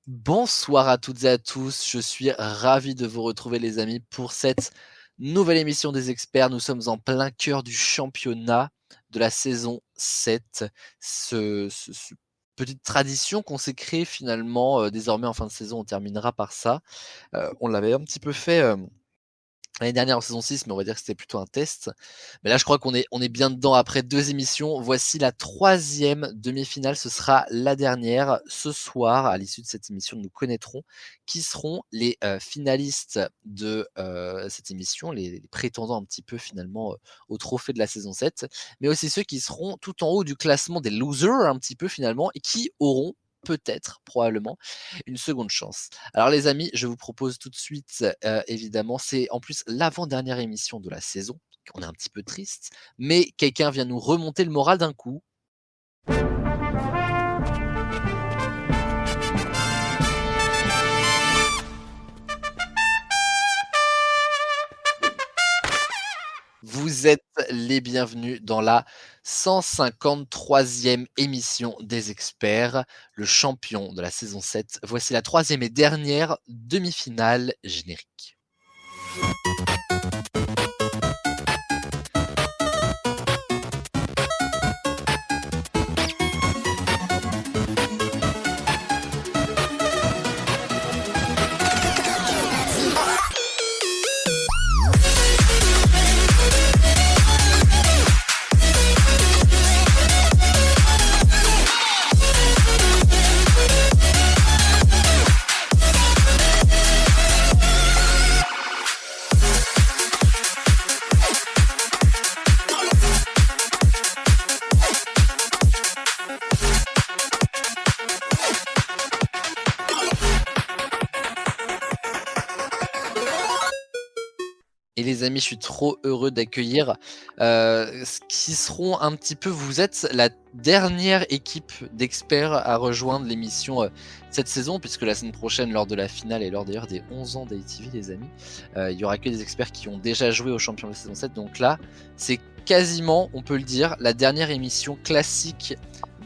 Bonsoir à toutes et à tous, je suis ravi de vous retrouver les amis pour cette nouvelle émission des experts. Nous sommes en plein cœur du championnat de la saison 7. Ce petite tradition qu'on s'est créée finalement, désormais en fin de saison, on terminera par ça. On l'avait un petit peu fait, l'année dernière en saison 6, mais on va dire que c'était plutôt un test. Mais là, je crois qu'on est bien dedans après 2 émissions. Voici la 3e demi-finale, ce sera la dernière. Ce soir, à l'issue de cette émission, nous connaîtrons qui seront les, finalistes de, cette émission, les prétendants un petit peu finalement, au trophée de la saison 7, mais aussi ceux qui seront tout en haut du classement des losers un petit peu finalement et qui auront peut-être, probablement, une seconde chance. Alors les amis, je vous propose tout de suite, évidemment, c'est en plus l'avant-dernière émission de la saison. On est un petit peu triste, mais quelqu'un vient nous remonter le moral d'un coup. Vous êtes les bienvenus dans la 153e émission des experts, le champion de la saison 7. Voici la 3e et dernière demi-finale générique. Et les amis, je suis trop heureux d'accueillir ce qui seront un petit peu, vous êtes la dernière équipe d'experts à rejoindre l'émission cette saison, puisque la semaine prochaine, lors de la finale et lors d'ailleurs des 11 ans d'ITV, les amis, il y aura que des experts qui ont déjà joué au champion de la saison 7. Donc là, c'est quasiment, on peut le dire, la dernière émission classique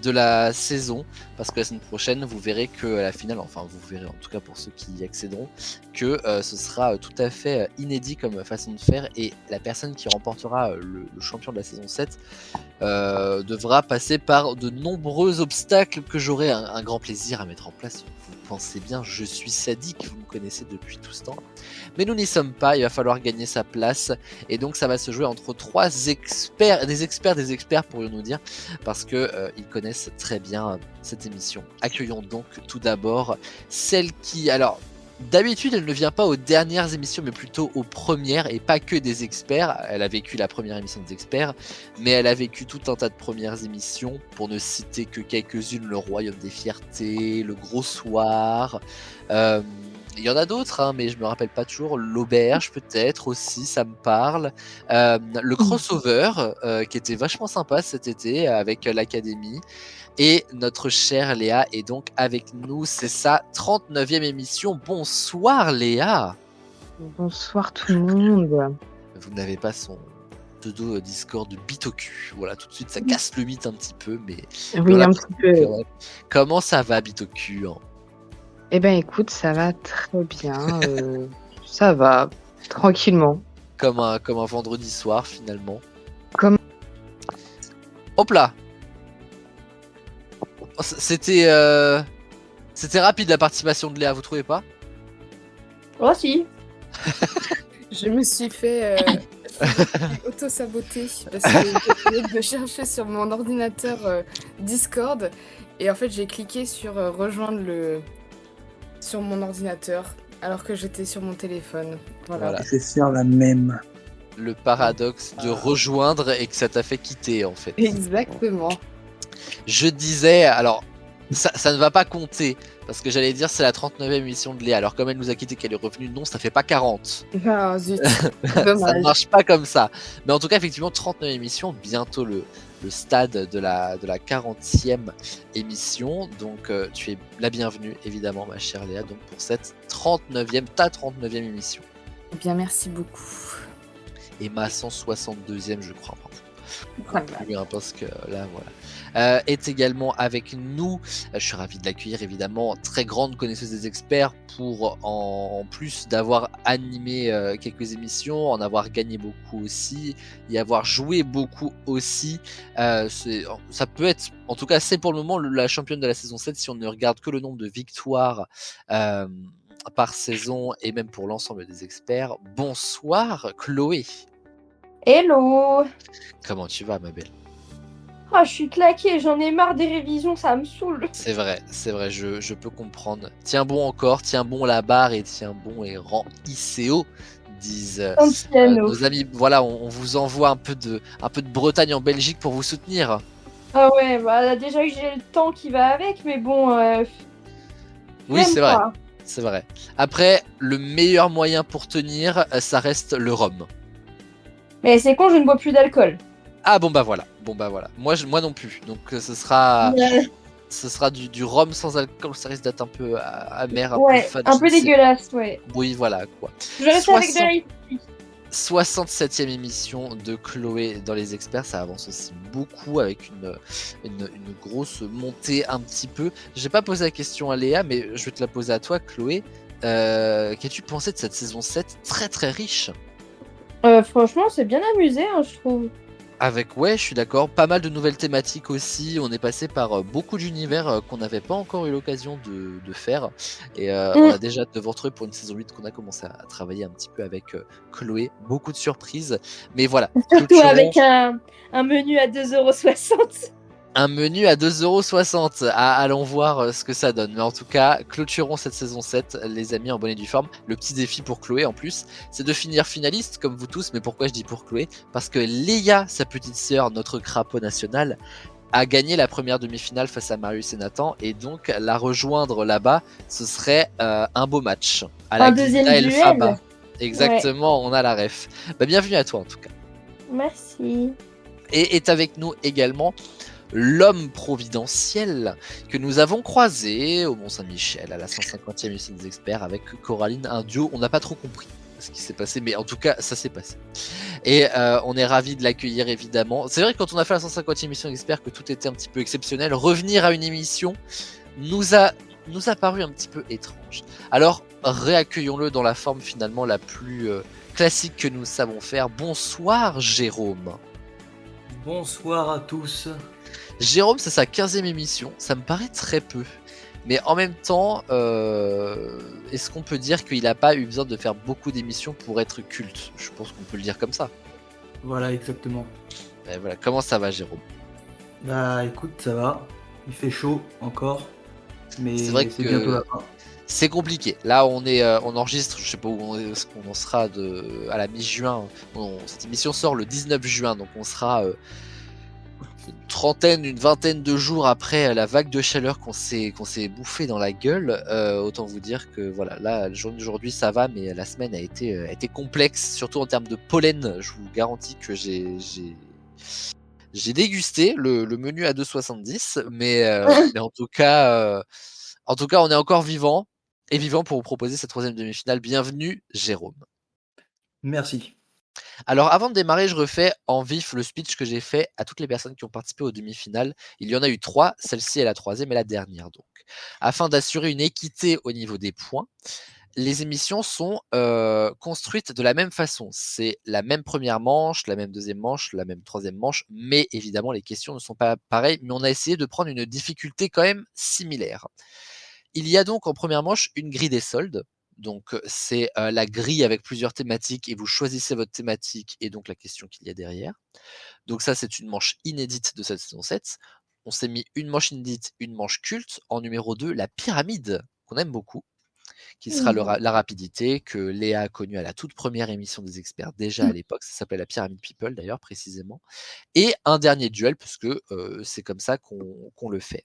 de la saison, parce que la semaine prochaine, vous verrez que la finale, enfin vous verrez en tout cas pour ceux qui y accéderont, que ce sera tout à fait inédit comme façon de faire, et la personne qui remportera le champion de la saison 7 devra passer par de nombreux obstacles que j'aurai un grand plaisir à mettre en place. Vous pensez bien, je suis sadique, vous me connaissez depuis tout ce temps. Mais nous n'y sommes pas, il va falloir gagner sa place, et donc ça va se jouer entre 3 experts, des experts pourrions-nous dire, parce que ils connaissent très bien cette émission. Accueillons donc tout d'abord celle qui, alors d'habitude, elle ne vient pas aux dernières émissions, mais plutôt aux premières, et pas que des experts. Elle a vécu la première émission des experts, mais elle a vécu tout un tas de premières émissions, pour ne citer que quelques-unes, le Royaume des Fiertés, le Gros Soir. Il y en a d'autres, hein, mais je me rappelle pas toujours. L'Auberge, peut-être aussi, ça me parle. Le crossover, qui était vachement sympa cet été avec l'Académie. Et notre chère Léa est donc avec nous, c'est sa 39e émission. Bonsoir Léa. Bonsoir tout le monde. Vous n'avez pas son pseudo Discord de bite au cul. Voilà, tout de suite ça casse le mythe un petit peu, mais Oui, voilà, un petit peu. comment ça va bite au cul hein? Eh ben écoute, ça va très bien. Ça va, tranquillement. Comme un vendredi soir finalement. Comme... Hop là. C'était rapide la participation de Léa, vous trouvez pas? Oh si. Je me suis fait auto-saboter parce que j'essayais de me chercher sur mon ordinateur Discord et en fait j'ai cliqué sur rejoindre sur mon ordinateur alors que j'étais sur mon téléphone. Voilà. C'est sur la même. Le paradoxe de rejoindre et que ça t'a fait quitter en fait. Exactement. Je disais, alors ça ne va pas compter, parce que j'allais dire c'est la 39e émission de Léa, alors comme elle nous a quitté qu'elle est revenue, non ça fait pas 40. Ah zut, Ça ne marche pas comme ça. Mais en tout cas effectivement 39e émission, bientôt le stade de la 40e émission, donc tu es la bienvenue évidemment ma chère Léa, donc pour cette 39e, ta 39e émission. Eh bien merci beaucoup. Et ma 162e je crois. Plus, hein, parce que là voilà. est également avec nous. Je suis ravi de l'accueillir évidemment, très grande connaisseuse des experts pour en plus d'avoir animé quelques émissions, en avoir gagné beaucoup aussi, y avoir joué beaucoup aussi. Ça peut être, en tout cas c'est pour le moment la championne de la saison 7 si on ne regarde que le nombre de victoires par saison et même pour l'ensemble des experts. Bonsoir Chloé. Hello. Comment tu vas ma belle? Ah, je suis claquée, j'en ai marre des révisions, ça me saoule. C'est vrai, je peux comprendre. Tiens bon encore, tiens bon la barre et tiens bon et rend ICO, disent nos amis. Voilà, on vous envoie un peu de Bretagne en Belgique pour vous soutenir. Ah ouais, bah déjà que j'ai le temps qui va avec, mais bon... oui, c'est vrai. C'est vrai. Après, le meilleur moyen pour tenir, ça reste le rhum. Mais c'est con, je ne bois plus d'alcool. Ah bon bah voilà. Moi non plus. Donc ce sera du rhum sans alcool. Ça risque d'être un peu amer, un peu fun, un peu dégueulasse, ouais. Oui, voilà quoi. Je reste avec de la 67e émission de Chloé dans les experts, ça avance aussi beaucoup avec une grosse montée un petit peu. J'ai pas posé la question à Léa, mais je vais te la poser à toi, Chloé. Qu'as-tu pensé de cette saison 7 très très riche? Franchement, c'est bien amusé, hein, je trouve. Je suis d'accord, pas mal de nouvelles thématiques aussi, on est passé par beaucoup d'univers qu'on n'avait pas encore eu l'occasion de faire, et on a déjà hâte de vous retrouver pour une saison 8 qu'on a commencé à travailler un petit peu avec Chloé, beaucoup de surprises, mais voilà. Surtout avec un menu à 2,60€. Un menu à 2,60€. Allons voir ce que ça donne. Mais en tout cas, clôturons cette saison 7, les amis, en bonne et due forme. Le petit défi pour Chloé, en plus, c'est de finir finaliste, comme vous tous. Mais pourquoi je dis pour Chloé? Parce que Léa, sa petite sœur, notre crapaud national, a gagné la première demi-finale face à Marius et Nathan. Et donc, la rejoindre là-bas, ce serait un beau match. À la un deuxième duel. Faba. Exactement, ouais. On a la ref. Bienvenue à toi, en tout cas. Merci. Et est avec nous également l'homme providentiel que nous avons croisé au Mont-Saint-Michel à la 150e émission des experts avec Coraline, un duo. On n'a pas trop compris ce qui s'est passé, mais en tout cas ça s'est passé. Et on est ravis de l'accueillir évidemment. C'est vrai que quand on a fait la 150e émission des experts que tout était un petit peu exceptionnel, revenir à une émission nous a paru un petit peu étrange. Alors réaccueillons-le dans la forme finalement la plus classique que nous savons faire. Bonsoir Jérôme. Bonsoir à tous. Jérôme, c'est sa 15e émission, ça me paraît très peu. Mais en même temps, est-ce qu'on peut dire qu'il n'a pas eu besoin de faire beaucoup d'émissions pour être culte? Je pense qu'on peut le dire comme ça. Voilà, exactement. Et voilà. Comment ça va, Jérôme? Bah écoute, ça va. Il fait chaud encore, mais c'est vrai que bientôt la fin. C'est compliqué. Là, on enregistre, je sais pas où on en sera à la mi-juin. Cette émission sort le 19 juin, donc on sera... une vingtaine de jours après la vague de chaleur qu'on s'est bouffé dans la gueule. Autant vous dire que voilà, là, le jour d'aujourd'hui ça va, mais la semaine a été complexe, surtout en termes de pollen. Je vous garantis que j'ai dégusté le menu à 2,70, mais en tout cas, on est encore vivant pour vous proposer cette troisième demi-finale. Bienvenue, Jérôme. Merci. Alors avant de démarrer, je refais en vif le speech que j'ai fait à toutes les personnes qui ont participé aux demi-finales. Il y en a eu 3, celle-ci est la troisième et la dernière donc. Afin d'assurer une équité au niveau des points, les émissions sont construites de la même façon. C'est la même première manche, la même deuxième manche, la même troisième manche, mais évidemment les questions ne sont pas pareilles, mais on a essayé de prendre une difficulté quand même similaire. Il y a donc en première manche une grille des soldes. Donc c'est la grille avec plusieurs thématiques et vous choisissez votre thématique et donc la question qu'il y a derrière. Donc ça c'est une manche inédite de cette saison 7. On s'est mis une manche inédite, une manche culte. En numéro 2, la pyramide, qu'on aime beaucoup, qui sera la rapidité que Léa a connue à la toute première émission des experts, déjà à l'époque, ça s'appelait la Pyramide People d'ailleurs précisément, et un dernier duel, puisque c'est comme ça qu'on le fait.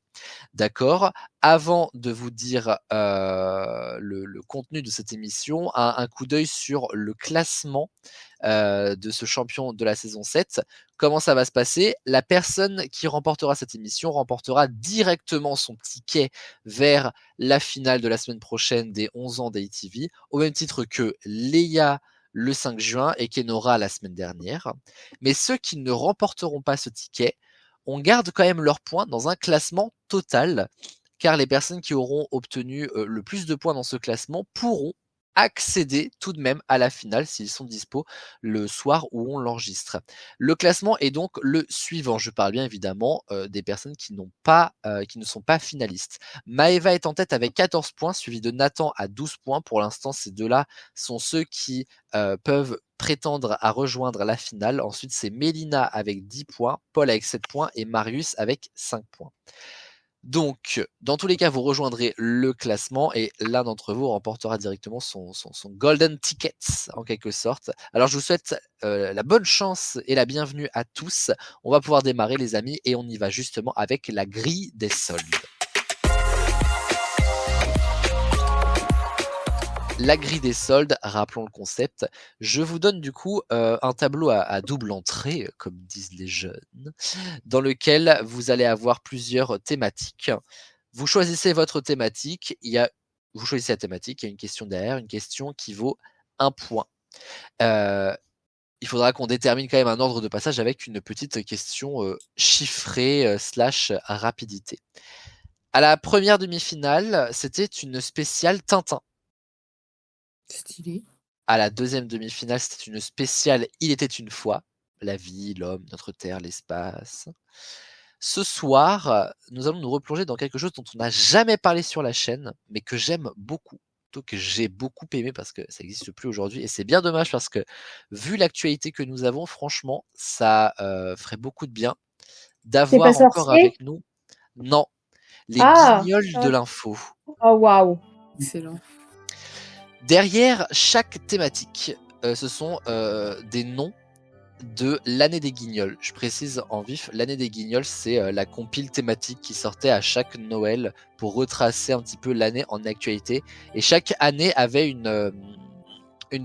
D'accord. Avant de vous dire le contenu de cette émission, un coup d'œil sur le classement de ce champion de la saison 7. Comment ça va se passer? La personne qui remportera cette émission remportera directement son ticket vers la finale de la semaine prochaine des 11 ans d'ATV, au même titre que Léa le 5 juin et Kenora la semaine dernière. Mais ceux qui ne remporteront pas ce ticket on garde quand même leurs points dans un classement total, car les personnes qui auront obtenu le plus de points dans ce classement pourront accéder tout de même à la finale s'ils sont dispo le soir où on l'enregistre. Le classement est donc le suivant. Je parle bien évidemment des personnes qui ne sont pas finalistes. Maëva est en tête avec 14 points, suivi de Nathan à 12 points. Pour l'instant, ces deux-là sont ceux qui peuvent prétendre à rejoindre la finale. Ensuite, c'est Mélina avec 10 points, Paul avec 7 points et Marius avec 5 points. Donc, dans tous les cas, vous rejoindrez le classement et l'un d'entre vous remportera directement son golden ticket, en quelque sorte. Alors, je vous souhaite la bonne chance et la bienvenue à tous. On va pouvoir démarrer, les amis, et on y va justement avec la grille des soldes. La grille des soldes, rappelons le concept. Je vous donne du coup un tableau à double entrée, comme disent les jeunes, dans lequel vous allez avoir plusieurs thématiques. Vous choisissez votre thématique, vous choisissez la thématique, il y a une question derrière, une question qui vaut 1 point. Il faudra qu'on détermine quand même un ordre de passage avec une petite question chiffrée / rapidité. À la première demi-finale, c'était une spéciale Tintin. Stylé. À la deuxième demi-finale, c'était une spéciale Il était une fois, la vie, l'homme, notre terre, l'espace. Ce soir, nous allons nous replonger dans quelque chose dont on n'a jamais parlé sur la chaîne, mais que j'aime beaucoup, plutôt que j'ai beaucoup aimé parce que ça n'existe plus aujourd'hui. Et c'est bien dommage parce que, vu l'actualité que nous avons, franchement, ça ferait beaucoup de bien d'avoir pas encore sorcier avec nous. Non, les Ah, guignols de l'info. oh waouh. Excellent. Derrière chaque thématique, ce sont des noms de l'année des Guignols. Je précise en vif, l'année des Guignols, c'est la compile thématique qui sortait à chaque Noël pour retracer un petit peu l'année en actualité. Et chaque année avait une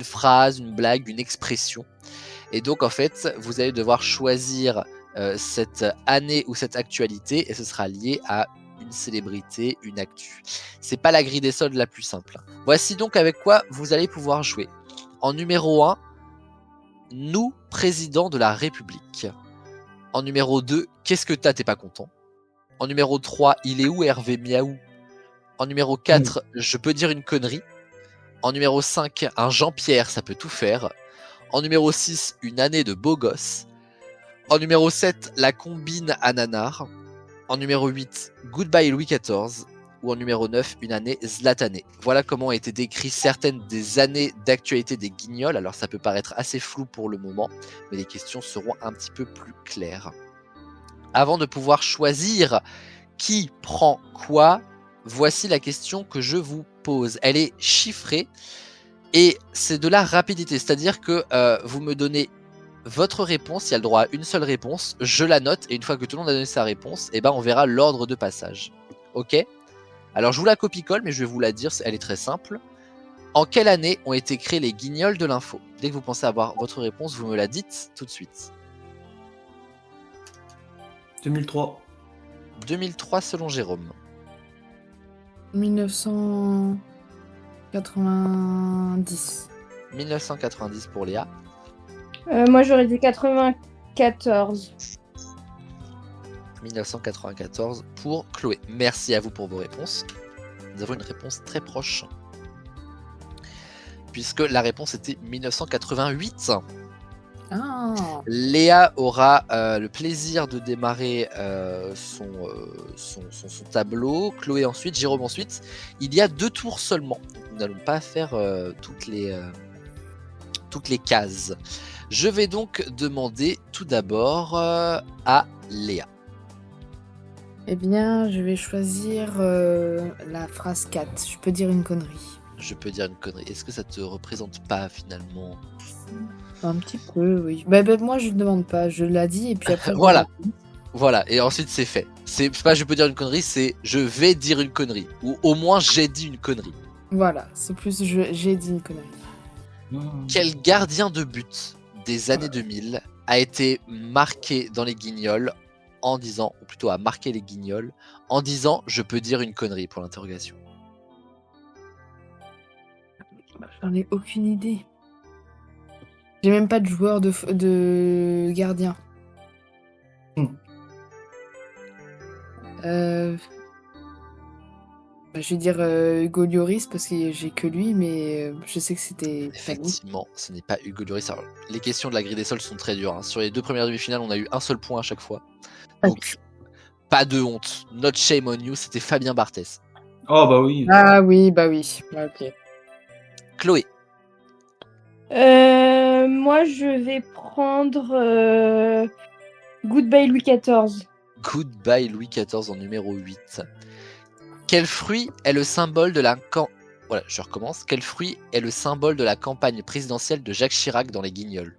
phrase, une blague, une expression. Et donc en fait, vous allez devoir choisir cette année ou cette actualité et ce sera lié à une célébrité, une actu. C'est pas la grille des soldes la plus simple. Voici donc avec quoi vous allez pouvoir jouer. En numéro 1, nous, président de la République. En numéro 2, qu'est-ce que t'es pas content. En numéro 3, il est où Hervé Miaou. En numéro 4, je peux dire une connerie. En numéro 5, un Jean-Pierre, ça peut tout faire. En numéro 6, une année de beau gosse. En numéro 7, la combine à nanar. En numéro 8, Goodbye Louis XIV. Ou en numéro 9, une année Zlatané. Voilà comment ont été décrites certaines des années d'actualité des Guignols. Alors ça peut paraître assez flou pour le moment, mais les questions seront un petit peu plus claires. Avant de pouvoir choisir qui prend quoi, voici la question que je vous pose. Elle est chiffrée et c'est de la rapidité, c'est-à-dire que vous me donnez votre réponse, il y a le droit à une seule réponse, je la note et une fois que tout le monde a donné sa réponse, eh ben on verra l'ordre de passage. Ok ? Alors je vous la copie-colle, mais je vais vous la dire, elle est très simple. En quelle année ont été créés les Guignols de l'info ? Dès que vous pensez avoir votre réponse, vous me la dites tout de suite. 2003. 2003 selon Jérôme. 1990. 1990 pour Léa. Moi, j'aurais dit 94. 1994 pour Chloé. Merci à vous pour vos réponses. Nous avons une réponse très proche. Puisque la réponse était 1988. Ah. Léa aura le plaisir de démarrer son tableau. Chloé ensuite, Jérôme ensuite. Il y a 2 tours seulement. Nous n'allons pas faire toutes les cases. Je vais donc demander tout d'abord à Léa. Eh bien, je vais choisir la phrase 4. Je peux dire une connerie. Je peux dire une connerie. Est-ce que ça te représente pas finalement ? Un petit peu, oui. Bah, moi, je ne demande pas. Je l'ai dit et puis après... Voilà. Voilà, et ensuite c'est fait. C'est pas je peux dire une connerie, c'est je vais dire une connerie. Ou au moins j'ai dit une connerie. Voilà, c'est plus j'ai dit une connerie. Quel gardien de but des années 2000 a été marqué dans les Guignols en disant, ou plutôt a marqué les Guignols, en disant je peux dire une connerie pour l'interrogation. J'en ai aucune idée. J'ai même pas de joueur de gardien. Je vais dire Hugo Lloris parce que j'ai que lui, mais je sais que c'était Fanny. Effectivement, ce n'est pas Hugo Lloris. Alors, les questions de la grille des sols sont très dures. Hein. Sur les 2 premières demi-finales, on a eu un seul point à chaque fois. Donc, pas de honte. Not shame on you, c'était Fabien Barthez. Oh bah oui. Ah oui, bah oui. Ok. Chloé. Moi, je vais prendre Goodbye Louis XIV. Goodbye Louis XIV en numéro 8. Quel fruit est le symbole de la Voilà, je recommence. Quel fruit est le symbole de la campagne présidentielle de Jacques Chirac dans les Guignols?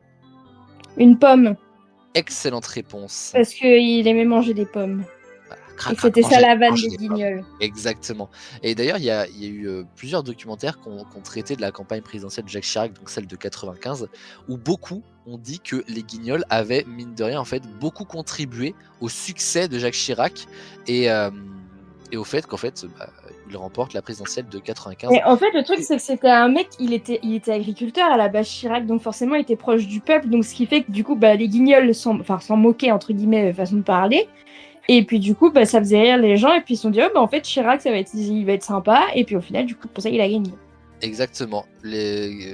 Une pomme, Excellente réponse. parce qu'il aimait manger des pommes. Voilà, Et crac, que c'était crac, ça la manger- vanne manger des des pommes. Guignols. Exactement. Et d'ailleurs, il y a eu plusieurs documentaires qui ont traité de la campagne présidentielle de Jacques Chirac, donc celle de 95, où beaucoup ont dit que les Guignols avaient, mine de rien, en fait, beaucoup contribué au succès de Jacques Chirac et au fait qu'en fait, il remporte la présidentielle de 95. Et en fait, le truc, c'est que c'était un mec, il était agriculteur à la base, Chirac, donc forcément, il était proche du peuple, donc ce qui fait que du coup, les Guignols s'en moquaient, entre guillemets, façon de parler. Et puis du coup, ça faisait rire les gens, et puis ils se sont dit, en fait, Chirac, il va être sympa, et puis au final, du coup, pour ça, il a gagné. Exactement.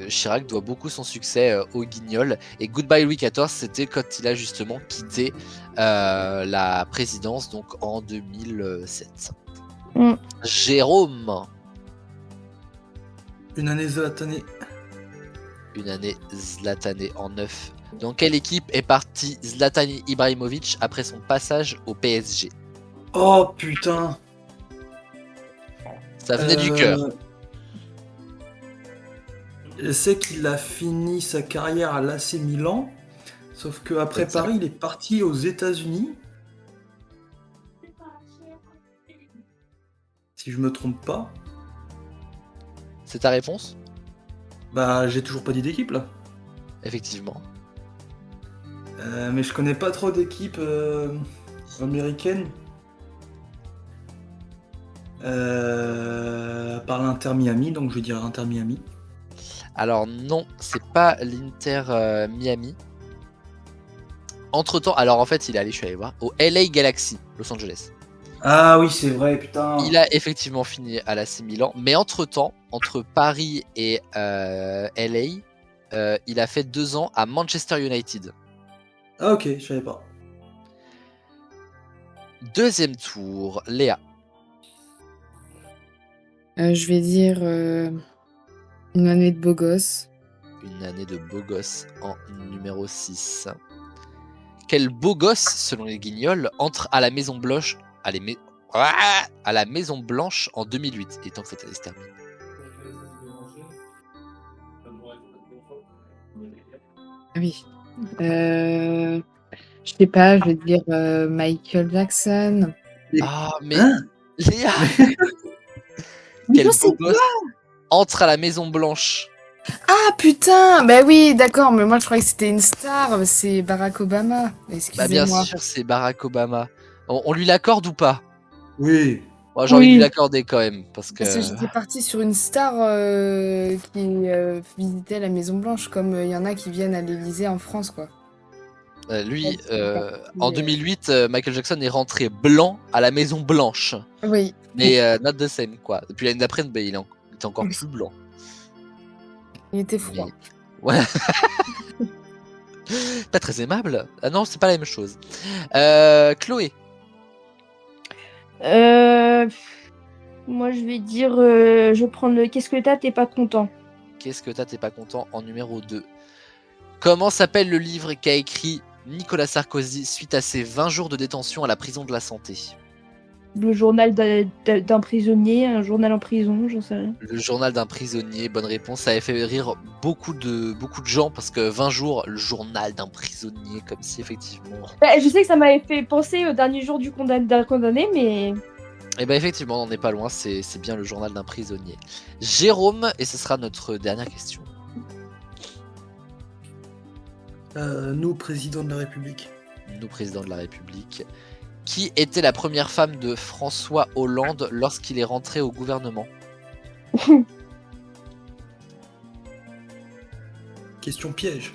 Chirac doit beaucoup son succès aux Guignols. Et Goodbye Louis XIV, c'était quand il a justement quitté la présidence, donc en 2007. Mm. Jérôme. Une année Zlatané. Une année Zlatané en 9. Dans quelle équipe est parti Zlatan Ibrahimovic après son passage au PSG? Oh putain. Ça venait du cœur. Je sais qu'il a fini sa carrière à l'AC Milan, sauf qu'après Exact. Paris, il est parti aux États-Unis. Si je me trompe pas. C'est ta réponse? Bah, j'ai toujours pas dit d'équipe là. Effectivement. Mais je connais pas trop d'équipes américaines. Par l'Inter Miami, donc je vais dire Inter Miami. Alors non, c'est pas l'Inter Miami. Entre-temps, alors en fait, je suis allé voir, au LA Galaxy, Los Angeles. Ah oui, c'est vrai, putain. Il a effectivement fini à l'AC Milan, mais entre-temps, entre Paris et LA, il a fait 2 ans à Manchester United. Ah ok, je savais pas. Deuxième tour, Léa. Je vais dire une année de beau gosse. Une année de beau gosse en numéro 6. Quel beau gosse, selon les Guignols, entre à la Maison Blanche à la Maison Blanche en 2008, et tant que cette année se termine. Ah oui. Je sais pas, je vais dire Michael Jackson. Ah, mais Hein Léa, Mais quel je sais beau gosse entre à la Maison Blanche. Ah putain, bah oui, d'accord, mais moi je croyais que c'était une star, c'est Barack Obama. Bah Excusez-moi. bien sûr, c'est Barack Obama. On lui l'accorde ou pas? Oui. Moi, j'ai envie de Oui. lui l'accorder quand même, parce que Parce que j'étais partie sur une star qui visitait la Maison Blanche, comme il y en a qui viennent à l'Élysée en France, quoi. lui, Ouais, en 2008, Michael Jackson est rentré blanc à la Maison Blanche. Oui. Mais not the same, quoi. Depuis l'année d'après, il était encore Oui. plus blanc. Il était froid. Mais- Ouais. Pas très aimable. Ah non, c'est pas la même chose. Chloé. Moi, je vais dire, je prends le qu'est-ce que t'es pas content. Qu'est-ce que t'es pas content en numéro 2? Comment s'appelle le livre qu'a écrit Nicolas Sarkozy suite à ses 20 jours de détention à la prison de la Santé? Le journal d'un prisonnier, un journal en prison, j'en sais rien. Le journal d'un prisonnier, bonne réponse. Ça avait fait rire beaucoup de gens parce que 20 jours, le journal d'un prisonnier, comme si effectivement. Je sais que ça m'avait fait penser au dernier jour d'un condamné, mais. Et ben effectivement, on n'en est pas loin, c'est bien le journal d'un prisonnier. Jérôme, et ce sera notre dernière question. Nous, président de la République. Nous, président de la République. Qui était la première femme de François Hollande lorsqu'il est rentré au gouvernement? Question piège.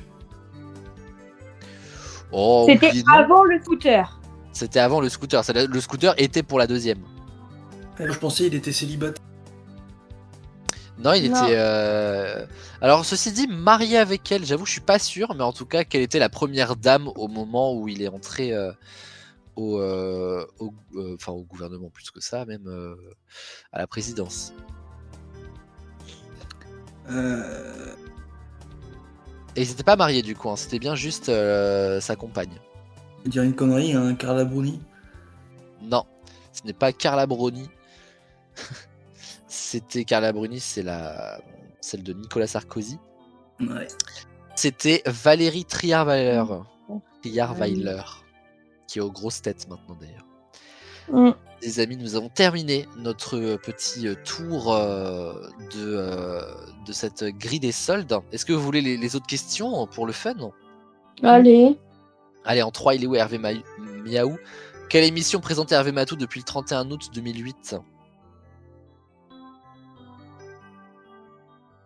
Oh, C'était oui et non. avant le footer. C'était avant le scooter. Le scooter était pour la deuxième. Je pensais qu'il était célibataire. Non, il Non. était. Alors, ceci dit, marié avec elle, j'avoue, je suis pas sûr, mais en tout cas, quelle était la première dame au moment où il est entré au gouvernement, plus que ça, même à la présidence. Et ils n'étaient pas mariés du coup, hein, c'était bien juste sa compagne. Je dirais une connerie, hein, Carla Bruni. Non, ce n'est pas Carla Bruni. C'était Carla Bruni, c'est celle de Nicolas Sarkozy. Ouais. C'était Valérie Trierweiler. Trierweiler, qui est aux grosses têtes maintenant d'ailleurs. Mm. Les amis, nous avons terminé notre petit tour de cette grille des soldes. Est-ce que vous voulez les autres questions pour le fun? Allez. Allez, en 3, il est où Hervé Miaou? Quelle émission présentait Hervé Matou depuis le 31 août 2008?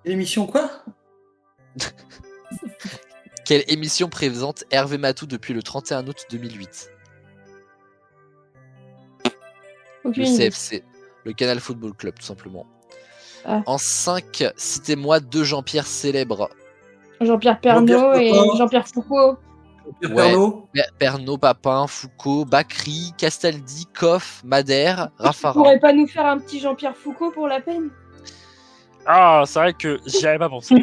L'émission quoi? Quelle émission présente Hervé Matou depuis le 31 août 2008? Aucune Le idée. CFC, le Canal Football Club, tout simplement. Ah. En 5, citez-moi 2 Jean-Pierre célèbres. Jean-Pierre Pernaut Jean-Pierre et Papin. Jean-Pierre Foucault. Pierre Ouais. Pernaut. Pernod, Papin, Foucault, Bacri, Castaldi, Coff, Madère, Tu Raffarin. pourrais pas nous faire un petit Jean-Pierre Foucault pour la peine? Ah, c'est vrai que j'y avais pas pensé.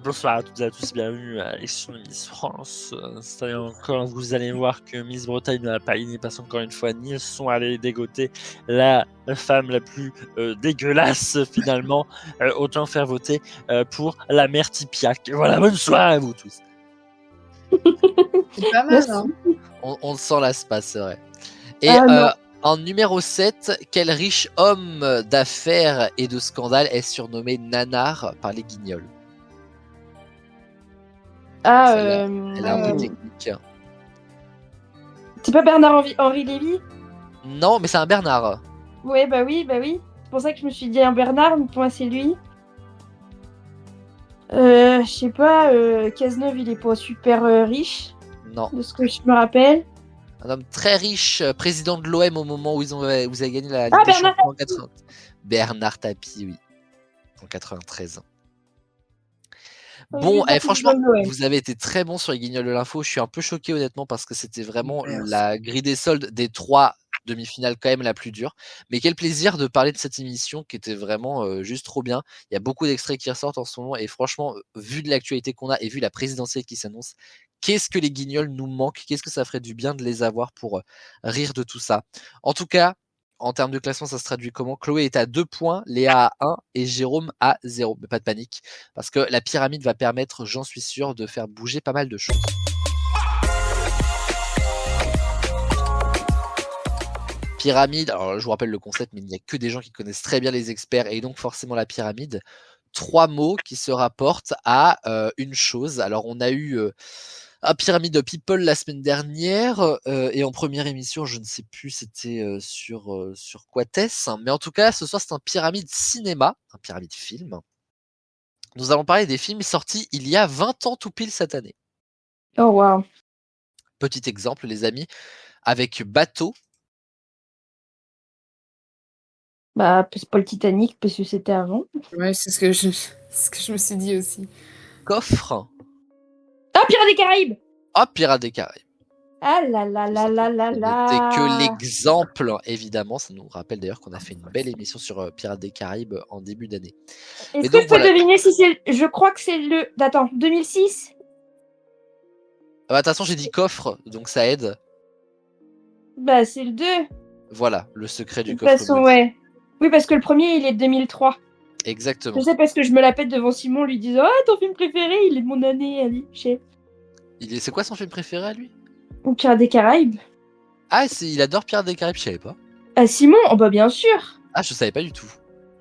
Bonsoir à toutes et à tous, bienvenue à l'élection de Miss France. Cette année encore, vous allez voir que Miss Bretagne n'a pas gagné parce qu'encore une fois, ils sont allés dégoter la femme la plus dégueulasse finalement. Autant faire voter pour la mère Tipiac. Voilà, bonne soirée à vous tous. C'est pas mal, Merci. hein. On sent l'espace, c'est vrai. Et Ah, non. en numéro 7, quel riche homme d'affaires et de scandale est surnommé Nanar par les Guignols? Ah, Celle-là, Elle est un peu technique. c'est pas Bernard-Henri Lévy? Non, mais c'est un Bernard. Ouais, bah oui. C'est pour ça que je me suis dit un Bernard, mais pour moi c'est lui. Je sais pas, Cazeneuve il est pas super riche, Non. de ce que je me rappelle. Un homme très riche, président de l'OM au moment où vous avez gagné la Ligue Ah, des Bernard Champions en 80. Bernard Tapie, oui. En 93. Bon, Oui, franchement, président de l'OM. vous avez été très bon sur les Guignols de l'info. Je suis un peu choqué honnêtement parce que c'était vraiment Merci. la grille des soldes des 3 demi-finales quand même la plus dure. Mais quel plaisir de parler de cette émission qui était vraiment juste trop bien. Il y a beaucoup d'extraits qui ressortent en ce moment et franchement, vu de l'actualité qu'on a et vu la présidentielle qui s'annonce, qu'est-ce que les Guignols nous manquent? Qu'est-ce que ça ferait du bien de les avoir pour rire de tout ça? En tout cas, en termes de classement, ça se traduit comment? Chloé est à 2 points, Léa à 1 et Jérôme à 0. Mais pas de panique, parce que la pyramide va permettre, j'en suis sûr, de faire bouger pas mal de choses. Pyramide, alors je vous rappelle le concept, mais il n'y a que des gens qui connaissent très bien les experts et donc forcément la pyramide. 3 mots qui se rapportent à une chose. Alors on a eu un pyramide de people la semaine dernière et en première émission, je ne sais plus c'était sur quoi est-ce, mais en tout cas ce soir c'est un pyramide cinéma, un pyramide film. Nous allons parler des films sortis il y a 20 ans tout pile cette année. Oh waouh. Petit exemple les amis, avec Bateau. Bah, c'est pas le Titanic parce que c'était avant. Ouais, c'est ce que je me suis dit aussi. Coffre. Ah, Pirates des Caraïbes! Oh, Pirates des Caraïbes. Ah là là là là là là. C'était que l'exemple, évidemment. Ça nous rappelle d'ailleurs qu'on a fait une belle émission sur Pirates des Caraïbes en début d'année. Est-ce Et que donc, je peux voilà. deviner si c'est. Je crois que c'est le. Attends, 2006? Ah bah, attention, j'ai dit coffre, donc ça aide. Bah, c'est le 2. Voilà, le secret du De toute coffre. façon, maudit. ouais. Oui, parce que le premier, il est de 2003. Exactement. Je sais parce que je me la pète devant Simon, lui disant ah, ton film préféré, il est de mon année, allez, je sais. C'est quoi son film préféré à lui? Ou Pirates des Caraïbes. Ah, il adore Pirates des Caraïbes, je savais pas. Ah, Simon, oh bah bien sûr. Ah, je savais pas du tout.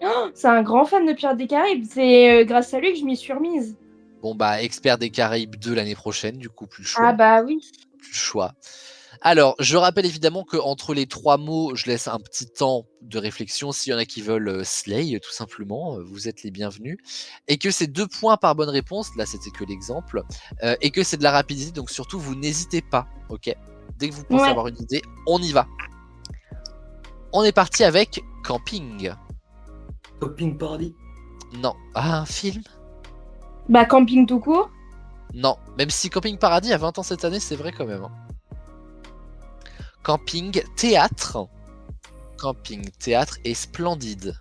Oh, c'est un grand fan de Pirates des Caraïbes. C'est grâce à lui que je m'y suis remise. Bon, bah, expert des Caraïbes 2 l'année prochaine, du coup, plus le choix. Ah bah oui. Plus le choix. Alors, je rappelle évidemment qu'entre les 3 mots, je laisse un petit temps de réflexion. S'il y en a qui veulent slay, tout simplement, vous êtes les bienvenus. Et que c'est 2 points par bonne réponse, là c'était que l'exemple. Et que c'est de la rapidité, donc surtout, vous n'hésitez pas, ok? Dès que vous pensez Ouais. avoir une idée, on y va. On est parti avec Camping. Camping Paradis. Non. Ah, un film? Bah, camping tout court. Non. Même si Camping Paradis a 20 ans cette année, c'est vrai quand même. Hein. Camping Théâtre. Camping Théâtre et Splendide.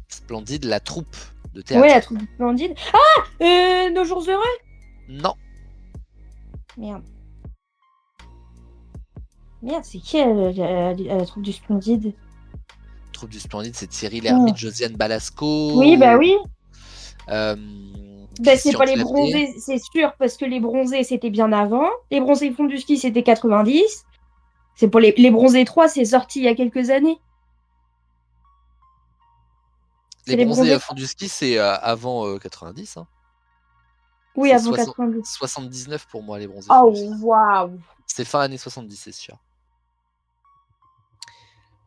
Splendide, la troupe de théâtre. Ouais, la troupe splendide. Ah, Nos jours heureux. Non. Merde. Merde, c'est qui la troupe du splendide? Troupe du Splendide, c'est Thierry Lhermitte, Josiane Balasco. Oui, bah oui. Euh, Bah, c'est Christian pas les Clavier. bronzés, c'est sûr, parce que les bronzés, c'était bien avant. Les bronzés font du ski, c'était 90. C'est pour les bronzés 3, c'est sorti il y a quelques années. Les C'est les bronzés bronzés. à fond du ski, c'est avant 90. Hein. Oui, C'est avant 60 90. 79 pour moi, les bronzés. Oh, fond du ski. waouh. C'était fin années 70, c'est sûr.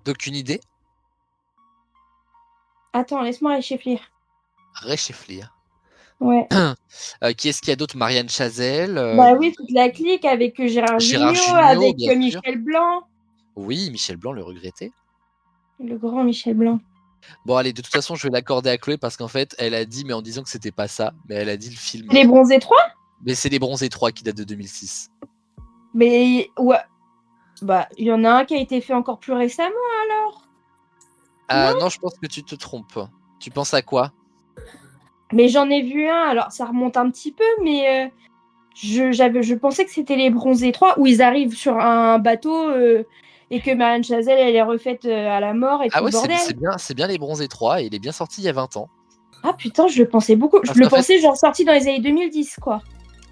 Donc, une idée? Attends, laisse-moi réfléchir. Réfléchir. Ouais. Qui est-ce qu'il y a d'autre? Marianne Chazelle. Bah oui, toute la clique avec Gérard Gérard Jugnot, Jugnot, avec bien sûr. Michel Blanc. Oui, Michel Blanc, le regretté. Le grand Michel Blanc. Bon, allez, de toute façon, je vais l'accorder à Chloé parce qu'en fait, elle a dit, mais en disant que c'était pas ça, mais elle a dit le film. Les bronzés 3? Mais c'est Les Bronzés 3 qui date de 2006. Mais ouais. Bah, il y en a un qui a été fait encore plus récemment alors. Ah non, je pense que tu te trompes. Tu penses à quoi? Mais j'en ai vu un, alors ça remonte un petit peu, mais je pensais que c'était les Bronzés 3 où ils arrivent sur un bateau et que Marianne Chazelle elle est refaite à la mort et tout Ah le ouais, bordel. c'est bien Les Bronzés 3 et il est bien sorti il y a 20 ans. Ah putain, je le pensais beaucoup. Parce Je le qu'en fait- pensais genre sorti dans les années 2010 quoi.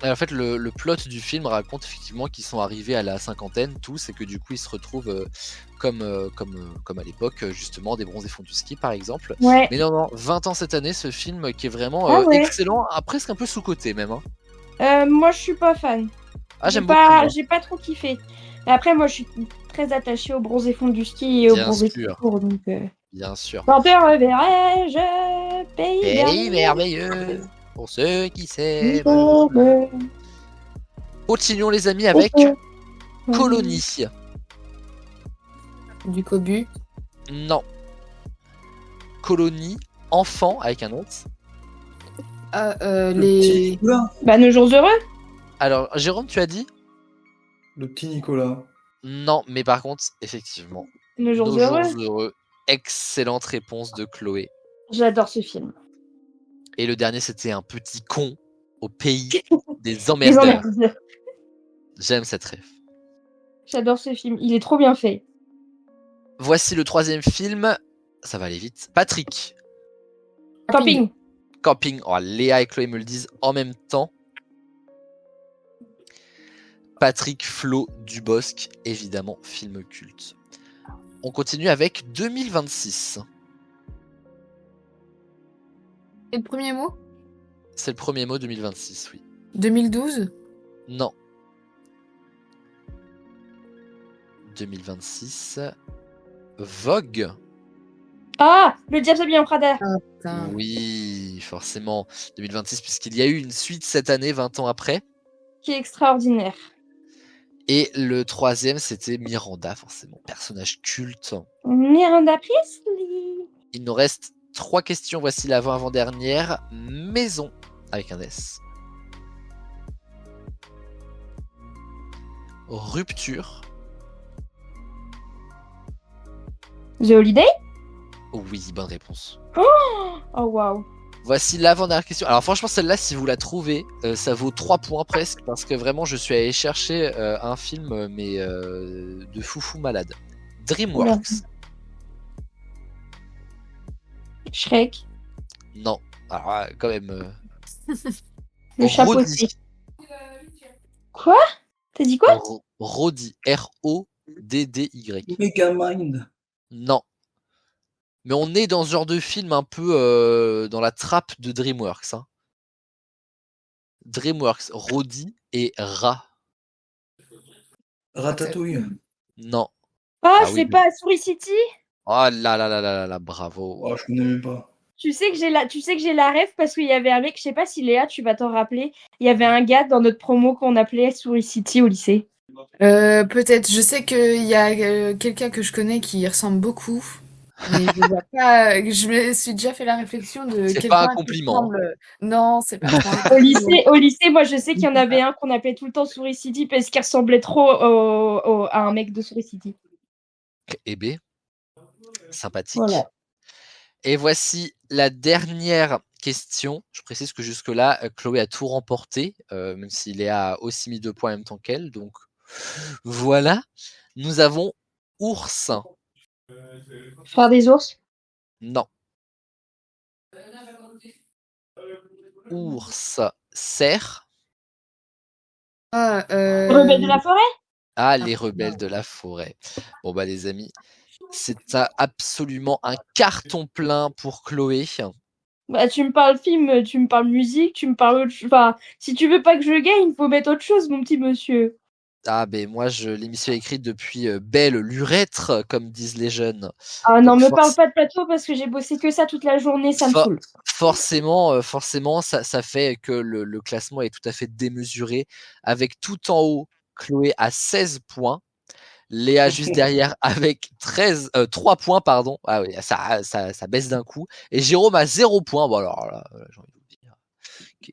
Et en fait, le plot du film raconte effectivement qu'ils sont arrivés à la cinquantaine tous et que du coup ils se retrouvent comme à l'époque, justement, des Bronzés font du ski par exemple. Ouais. Mais non, 20 ans cette année, ce film qui est vraiment Ah ouais. excellent, presque un peu sous-coté même. Hein. Moi je suis pas fan. Ah, j'aime J'ai beaucoup. pas, moi. j'ai pas trop kiffé. Mais après, moi je suis très attachée aux Bronzés fonds du ski et aux Bien Bronzés sûr. tout court, donc. Bien sûr. Quand te reverrai-je, pays Pays merveilleux. merveilleux pour ceux qui s'aiment. Merveilleux. Continuons les amis avec Colonie. Du cobu. Non. Colonie, enfant avec un autre. Ah, Le les. petit Nicolas. Bah, nos jours heureux. Alors, Jérôme, tu as dit? Le petit Nicolas. Non, mais par contre, effectivement, Nos jours Nos heureux. jours heureux. Excellente réponse de Chloé. J'adore ce film. Et le dernier, c'était un petit con au pays des Les emmerdeurs. emmerdeurs. J'aime cette ref. J'adore ce film. Il est trop bien fait. Voici le troisième film. Ça va aller vite. Patrick. Camping. Camping. Oh, Léa et Chloé me le disent en même temps. Patrick Flo Dubosc, évidemment, film culte. On continue avec 2026. Et le premier mot C'est le premier mot 2026, oui. 2012 Non. 2026. Vogue. Ah, le diable s'habille en Prada. Putain. Oui, forcément. 2026, puisqu'il y a eu une suite cette année, 20 ans après. Qui est extraordinaire. Et le troisième, c'était Miranda, forcément. Personnage culte. Miranda Priestley. Il nous reste 3 questions. Voici l'avant-avant-dernière. Maison, avec un S. Rupture. The Holiday. Oui, bonne réponse. Oh waouh. Voici l'avant-dernière question. Alors franchement, celle-là, si vous la trouvez, ça vaut 3 points presque, parce que vraiment, je suis allé chercher un film, mais de foufou malade. DreamWorks. Shrek. Non. Alors quand même. Le chapeau. Roddy. Quoi? T'as dit quoi? Roddy. R-O-D-D-Y. Megamind. Non. Mais on est dans ce genre de film un peu dans la trappe de DreamWorks. Hein. DreamWorks, Roddy et Ra. Ratatouille. Non. Ah, Ah je oui, sais pas, Souris City. Oh là là là là là là, bravo. Oh, je connais même pas. tu sais que j'ai la ref parce qu'il y avait un mec, je sais pas si Léa, tu vas t'en rappeler. Il y avait un gars dans notre promo qu'on appelait Souris City au lycée. Peut-être. Je sais qu'il y a quelqu'un que je connais qui y ressemble beaucoup. Mais je vois pas. Je me suis déjà fait la réflexion de C'est pas un quelqu'un qui compliment. ressemble. Non, c'est pas trop un Au compliment. lycée, moi je sais qu'il y en avait un qu'on appelait tout le temps Souris City parce qu'il ressemblait trop à un mec de Souris City. Eh B, sympathique. Voilà. Et voici la dernière question. Je précise que jusque-là, Chloé a tout remporté, même si Léa a aussi mis 2 points en même temps qu'elle. Donc voilà. Nous avons ours. Frère des ours. Non. Ours, cerf. Ah, Rebelle de la forêt. Ah, les rebelles de la forêt. Bon bah les amis, c'est absolument un carton plein pour Chloé. Bah, tu me parles film, tu me parles musique, tu me parles autre chose. Enfin, si tu veux pas que je gagne, il faut mettre autre chose, mon petit monsieur. Ah ben moi l'émission est écrite depuis belle lurette, comme disent les jeunes. Ah non, Donc me parle pas de plateau parce que j'ai bossé que ça toute la journée, ça me For- saoule. forcément, ça fait que le classement est tout à fait démesuré. Avec tout en haut, Chloé à 16 points. Léa juste derrière avec 3 points, pardon. Ah oui, ça baisse d'un coup. Et Jérôme à 0 points. Bon alors là, j'ai envie de vous dire,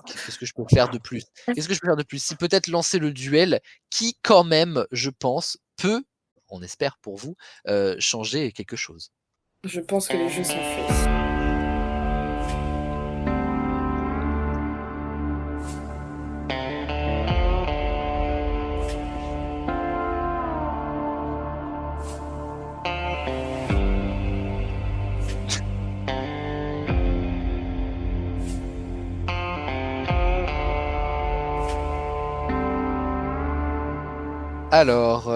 qu'est-ce que je peux faire de plus? Qu'est-ce que je peux faire de plus? Si peut-être lancer le duel, qui quand même, je pense, peut, on espère pour vous, changer quelque chose. je pense que les jeux sont faits. Alors,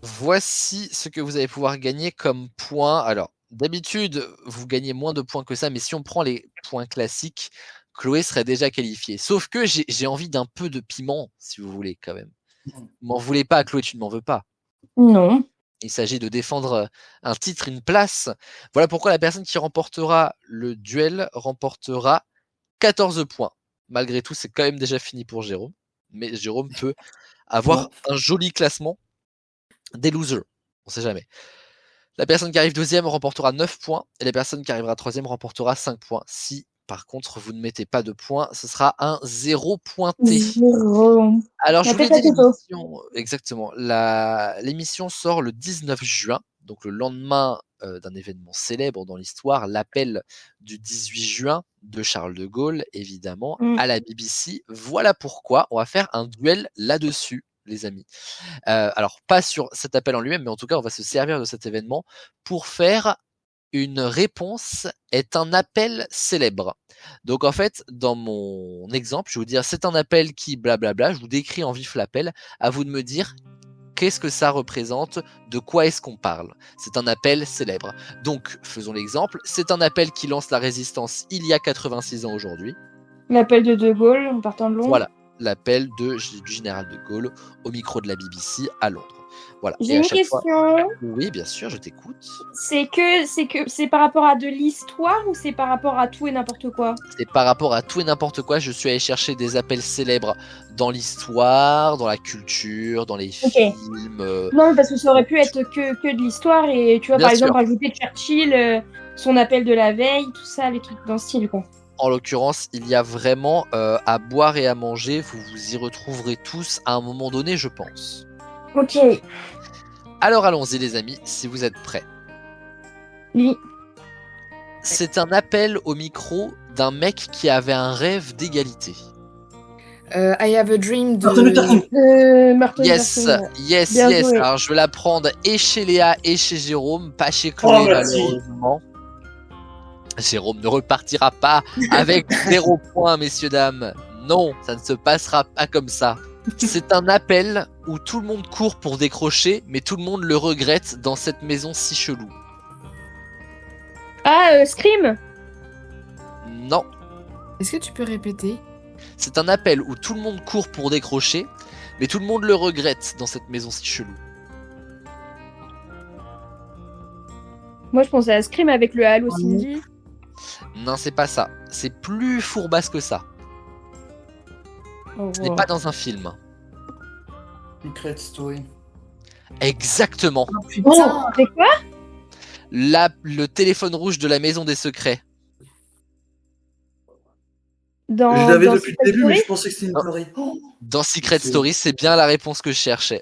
voici ce que vous allez pouvoir gagner comme points. Alors, d'habitude, vous gagnez moins de points que ça, mais si on prend les points classiques, Chloé serait déjà qualifiée. Sauf que j'ai envie d'un peu de piment, si vous voulez, quand même. M'en voulez pas, Chloé, tu ne m'en veux pas. Non. Il s'agit de défendre un titre, une place. Voilà pourquoi la personne qui remportera le duel remportera 14 points. Malgré tout, c'est quand même déjà fini pour Jérôme. Mais Jérôme peut avoir un joli classement des losers. On sait jamais. La personne qui arrive deuxième remportera 9 points et la personne qui arrivera troisième remportera 5 points. Si par contre vous ne mettez pas de points, ce sera un 0 pointé. Jérôme. Alors je La vous l'ai tête à dit, Toto. exactement. L'émission sort le 19 juin, donc le lendemain d'un événement célèbre dans l'histoire, l'appel du 18 juin de Charles de Gaulle, évidemment, à la BBC. Voilà pourquoi on va faire un duel là-dessus, les amis. Alors pas sur cet appel en lui-même, mais en tout cas on va se servir de cet événement pour faire une réponse est un appel célèbre. Donc en fait, dans mon exemple, je vais vous dire c'est un appel qui blablabla, je vous décris en vif l'appel, à vous de me dire qu'est-ce que ça représente, de quoi est-ce qu'on parle. C'est un appel célèbre. Donc faisons l'exemple, c'est un appel qui lance la résistance il y a 86 ans aujourd'hui. L'appel de Gaulle en partant de Londres. Voilà, l'appel du général de Gaulle au micro de la BBC à Londres. Voilà. J'ai une question. Oui, bien sûr, je t'écoute. C'est par rapport à de l'histoire ou c'est par rapport à tout et n'importe quoi? C'est par rapport à tout et n'importe quoi. Je suis allé chercher des appels célèbres dans l'histoire, dans la culture, dans les films. Non, parce que ça aurait pu être que de l'histoire et tu vois, Bien par sûr. exemple, rajouter Churchill, son appel de la veille, tout ça, les trucs dans ce style, quoi. En l'occurrence, il y a vraiment à boire et à manger. Vous vous y retrouverez tous à un moment donné, je pense. Ok. Alors allons-y les amis, si vous êtes prêts. Oui. C'est un appel au micro d'un mec qui avait un rêve d'égalité. I have a dream de... Martin Luther King. Martin Yes, Luther King. yes, Bien yes. joué. Alors je vais la prendre et chez Léa et chez Jérôme, pas chez Chloé merci. malheureusement. Jérôme ne repartira pas avec 0 points, messieurs, dames. Non, ça ne se passera pas comme ça. C'est un appel où tout le monde court pour décrocher, mais tout le monde le regrette dans cette maison si chelou. Ah, Scream. Non, Est-ce que tu peux répéter? c'est un appel où tout le monde court pour décrocher, mais tout le monde le regrette dans cette maison si chelou. Moi, je pensais à Scream avec le Halo Cindy. Non, c'est pas ça. C'est plus fourbasse que ça. Oh, Ce n'est wow. pas dans un film. Secret Story. Exactement. Oh putain. C'est quoi? Le téléphone rouge de la maison des secrets. Dans, Je l'avais dans depuis Secret le début, mais Story je pensais que c'était une Oh. connerie. Oh, Dans Secret C'est- Story, c'est bien la réponse que je cherchais.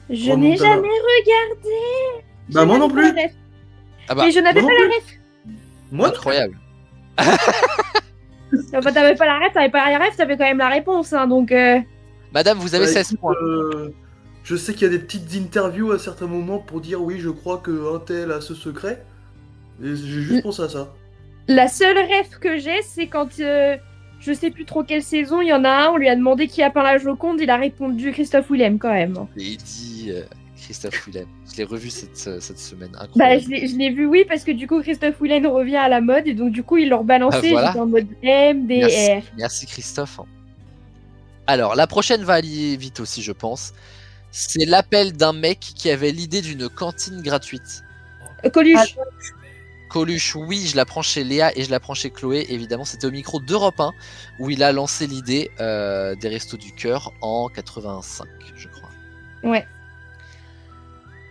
Je n'ai Remontada. jamais regardé. Bah, moi non J'avais pas plus. la ref. Ah bah, Mais je n'avais moi pas non la ref. Moi, non. incroyable. Enfin, t'avais pas la ref, t'avais pas la ref, t'avais quand même la réponse, hein, donc. Madame, vous avez Bah, 16 écoute, points. je sais qu'il y a des petites interviews à certains moments pour dire oui, je crois que un tel a ce secret. Et j'ai juste pensé à ça. La seule ref que j'ai, c'est quand je sais plus trop quelle saison, il y en a un, on lui a demandé qui a peint la Joconde, il a répondu Christophe Willem quand même. Et il dit Christophe Willem. Je l'ai revu cette semaine. Bah, Incroyable. je l'ai vu, oui, parce que du coup, Christophe Willem revient à la mode, et donc du coup, ils l'ont rebalancé, Ah, voilà. j'étais en mode MDR. Merci Christophe. Alors, la prochaine va aller vite aussi, je pense. C'est l'appel d'un mec qui avait l'idée d'une cantine gratuite. Coluche. Coluche, oui, je la prends chez Léa et je la prends chez Chloé. Évidemment, c'était au micro d'Europe 1 où il a lancé l'idée des Restos du Cœur en 85, je crois. Ouais.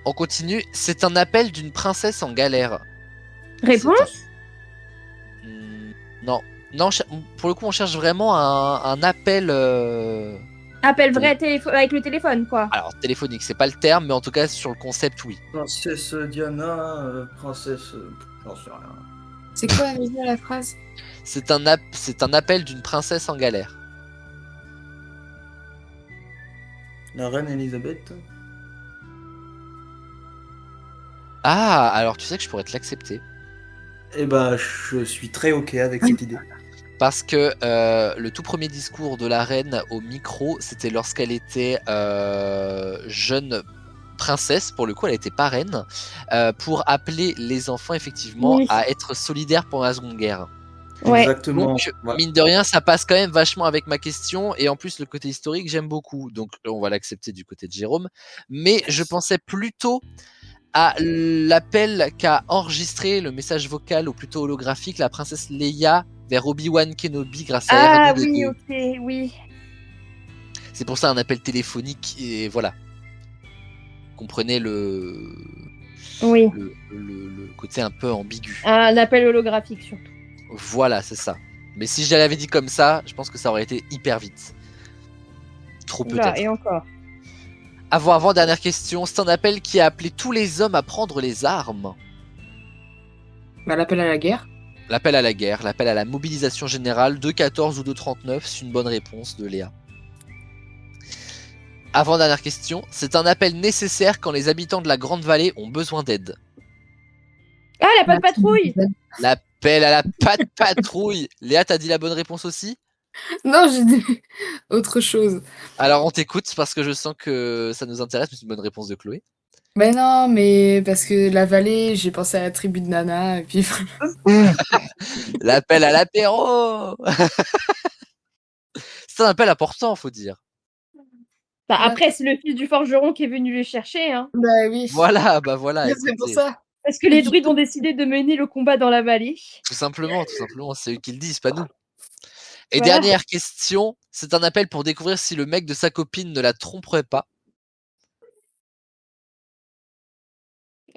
On continue. C'est un appel d'une princesse en galère. Réponse? Non. Non, pour le coup, on cherche vraiment un appel. Appel vrai avec le téléphone, quoi. Alors, téléphonique, c'est pas le terme, mais en tout cas, sur le concept, oui. Princesse Diana, princesse. J'en sais rien. C'est quoi déjà la phrase? C'est un appel d'une princesse en galère. La reine Elisabeth. Ah, alors tu sais que je pourrais te l'accepter. Eh bah, je suis très ok avec cette idée. Parce que le tout premier discours de la reine au micro, c'était lorsqu'elle était jeune princesse, pour le coup elle était pas reine, pour appeler les enfants effectivement Oui. à être solidaires pendant la Seconde Guerre. Ouais. Exactement. Donc Voilà. mine de rien ça passe quand même vachement avec ma question, et en plus le côté historique j'aime beaucoup, donc on va l'accepter du côté de Jérôme, mais je pensais plutôt à l'appel qu'a enregistré le message vocal, ou plutôt holographique, la princesse Leia vers Obi-Wan Kenobi grâce à Ah R2D2. oui, ok, oui. C'est pour ça un appel téléphonique, et voilà. Comprenez Oui. le côté un peu ambigu. Un appel holographique surtout. Voilà, c'est ça. Mais si je l'avais dit comme ça, je pense que ça aurait été hyper vite. Trop Oula, peut-être. et encore. Avant, dernière question. C'est un appel qui a appelé tous les hommes à prendre les armes. Bah, l'appel à la guerre. L'appel à la guerre, l'appel à la mobilisation générale, 2-14 ou 2-39, c'est une bonne réponse de Léa. Avant-dernière question, c'est un appel nécessaire quand les habitants de la Grande Vallée ont besoin d'aide. Ah, la patte patrouille. L'appel à la patte patrouille. Léa, t'as dit la bonne réponse aussi? Non, j'ai dit autre chose. Alors on t'écoute parce que je sens que ça nous intéresse, mais c'est une bonne réponse de Chloé. Mais non, mais parce que la vallée, j'ai pensé à la tribu de Nana, et puis L'appel à l'apéro. C'est un appel important, faut dire. Bah, après, c'est le fils du forgeron qui est venu les chercher, hein. bah oui. Voilà, bah voilà. C'est pour écoutez. ça. Parce que les druides ont décidé de mener le combat dans la vallée. Tout simplement, c'est eux qui le disent, pas nous. Et Voilà. dernière question, c'est un appel pour découvrir si le mec de sa copine ne la tromperait pas.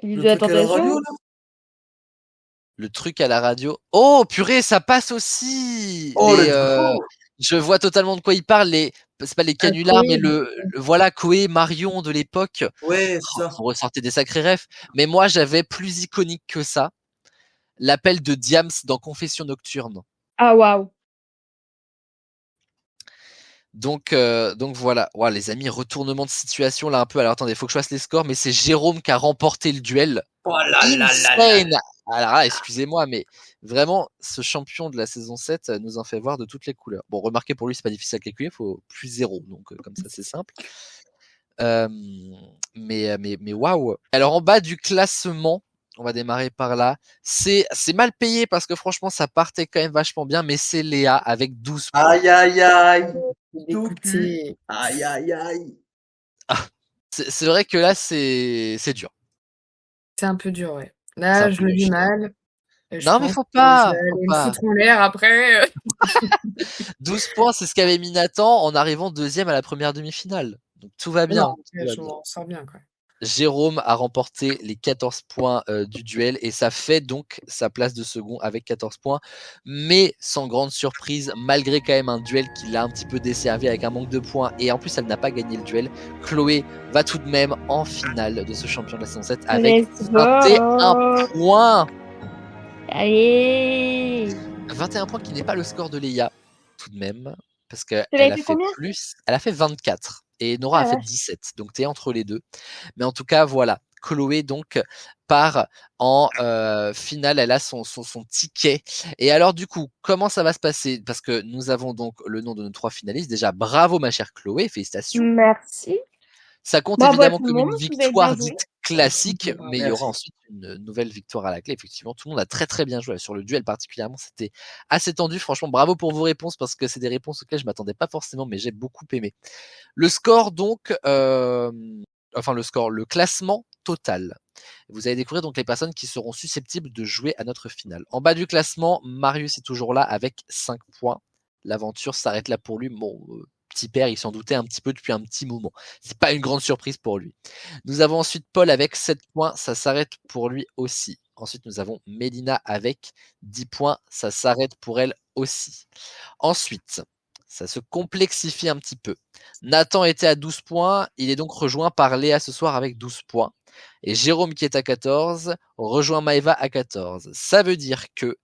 L'île Le de la truc à la tentation. radio, là. Le truc à la radio. Oh purée, ça passe aussi. Oh, Les, let's go. je vois totalement de quoi il parle. C'est pas les canulars, Koé. mais voilà, Koé, Marion de l'époque. Ouais, Oh, ça. vous ressortez des sacrés refs. Mais moi, j'avais plus iconique que ça. L'appel de Diams dans Confession Nocturne. Ah, waouh. Donc voilà. Ouah, les amis, retournement de situation là un peu. Alors attendez, faut que je fasse les scores, mais c'est Jérôme qui a remporté le duel. Oh là là là Insane. là. Alors là, excusez-moi, mais vraiment, ce champion de la saison 7 nous en fait voir de toutes les couleurs. Bon, remarquez, pour lui, c'est pas difficile à calculer, il faut plus 0, donc comme ça, c'est simple. Mais waouh. Alors en bas du classement, on va démarrer par là. C'est mal payé parce que franchement, ça partait quand même vachement bien, mais c'est Léa avec 12 points. Aïe aïe aïe. Écoutez, Aïe aïe aïe. C'est vrai que là, c'est dur. c'est un peu dur, ouais. C'est Là, un je peu le vis dur. mal. Non, mais faut pas, Je vais faut aller me pas. foutre en l'air après. 12 points, c'est ce qu'avait mis Nathan en arrivant deuxième à la première demi-finale. Donc tout va bien. Non, tout va je bien. m'en sors bien, quoi. Jérôme a remporté les 14 points du duel et ça fait donc sa place de second avec 14 points. Mais sans grande surprise, malgré quand même un duel qui l'a un petit peu desservi avec un manque de points et en plus elle n'a pas gagné le duel, Chloé va tout de même en finale de ce champion de la saison 7 avec Let's 21 go. points. Allez. 21 points qui n'est pas le score de Léa tout de même parce qu'elle Ça avait a été fait combien? plus, elle a fait 24 et Nora Ah a la fait vache. 17. Donc tu es entre les deux. Mais en tout cas, voilà. Chloé donc part en finale, elle a son ticket. Et alors du coup, comment ça va se passer? Parce que nous avons donc le nom de nos 3 finalistes. Déjà, bravo ma chère Chloé, félicitations. Merci. Ça compte Bravo à évidemment tout le comme monde, une vous avez bien victoire joué. dite classique, Bravo. mais il y aura Merci. ensuite une nouvelle victoire à la clé. Effectivement, tout le monde a très très bien joué. Sur le duel particulièrement, c'était assez tendu. Franchement, bravo pour vos réponses parce que c'est des réponses auxquelles je m'attendais pas forcément, mais j'ai beaucoup aimé. Le score donc, le classement total. Vous allez découvrir donc les personnes qui seront susceptibles de jouer à notre finale. En bas du classement, Marius est toujours là avec 5 points. L'aventure s'arrête là pour lui. Bon, petit père, il s'en doutait un petit peu depuis un petit moment. C'est pas une grande surprise pour lui. Nous avons ensuite Paul avec 7 points, ça s'arrête pour lui aussi. Ensuite, nous avons Mélina avec 10 points, ça s'arrête pour elle aussi. Ensuite, ça se complexifie un petit peu. Nathan était à 12 points, il est donc rejoint par Léa ce soir avec 12 points. Et Jérôme qui est à 14 rejoint Maëva à 14. Ça veut dire que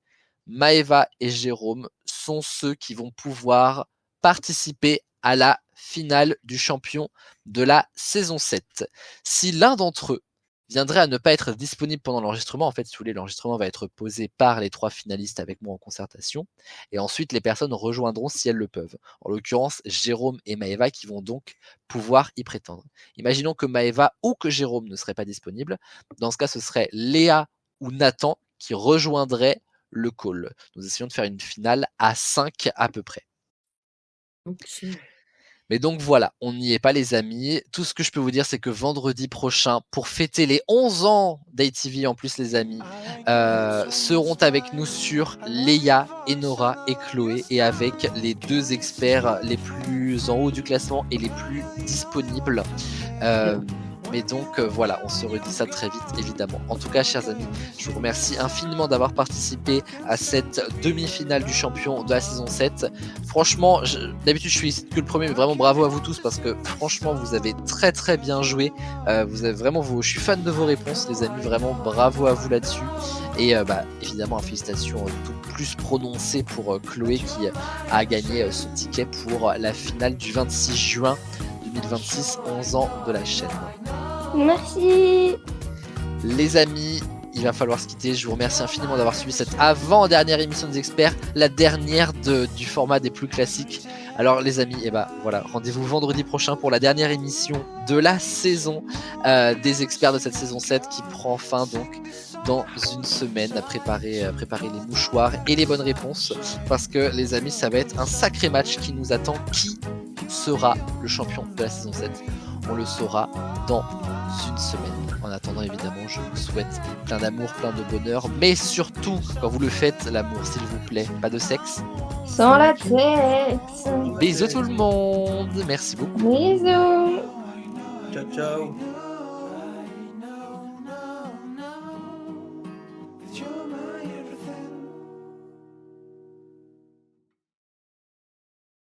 Maëva et Jérôme sont ceux qui vont pouvoir participer à la finale du champion de la saison 7. Si l'un d'entre eux viendrait à ne pas être disponible pendant l'enregistrement, en fait, si vous voulez, l'enregistrement va être posé par les 3 finalistes avec moi en concertation, et ensuite les personnes rejoindront si elles le peuvent. En l'occurrence, Jérôme et Maëva qui vont donc pouvoir y prétendre. Imaginons que Maëva ou que Jérôme ne seraient pas disponibles. Dans ce cas, ce serait Léa ou Nathan qui rejoindraient le call. Nous essayons de faire une finale à 5 à peu près. Ok. Mais donc voilà, on n'y est pas les amis. Tout ce que je peux vous dire, c'est que vendredi prochain, pour fêter les 11 ans d'ITV en plus les amis, seront avec nous sur Léa, Enora et Chloé, et avec les 2 experts les plus en haut du classement et les plus disponibles. Mais donc voilà, on se redit ça très vite évidemment. En tout cas, chers amis, je vous remercie infiniment d'avoir participé à cette demi-finale du champion de la saison 7. Franchement, d'habitude je suis ici que le premier, mais vraiment bravo à vous tous parce que franchement vous avez très très bien joué. Vous avez vraiment je suis fan de vos réponses les amis, vraiment bravo à vous là-dessus. Et évidemment, félicitations tout plus prononcées pour Chloé qui a gagné son ticket pour la finale du 26 juin 2026, 11 ans de la chaîne. Merci. Les amis, il va falloir se quitter. Je vous remercie infiniment d'avoir suivi cette avant-dernière émission des experts, la dernière du format des plus classiques. Alors les amis, voilà, rendez-vous vendredi prochain pour la dernière émission de la saison des experts de cette saison 7 qui prend fin donc dans une semaine. À préparer les mouchoirs et les bonnes réponses parce que les amis, ça va être un sacré match qui nous attend. Qui sera le champion de la saison 7? On le saura dans une semaine. En attendant, évidemment, je vous souhaite plein d'amour, plein de bonheur, mais surtout, quand vous le faites, l'amour, s'il vous plaît, pas de sexe. Sans la tête. Bisous tout le monde, merci beaucoup. Bisous. Ciao, ciao.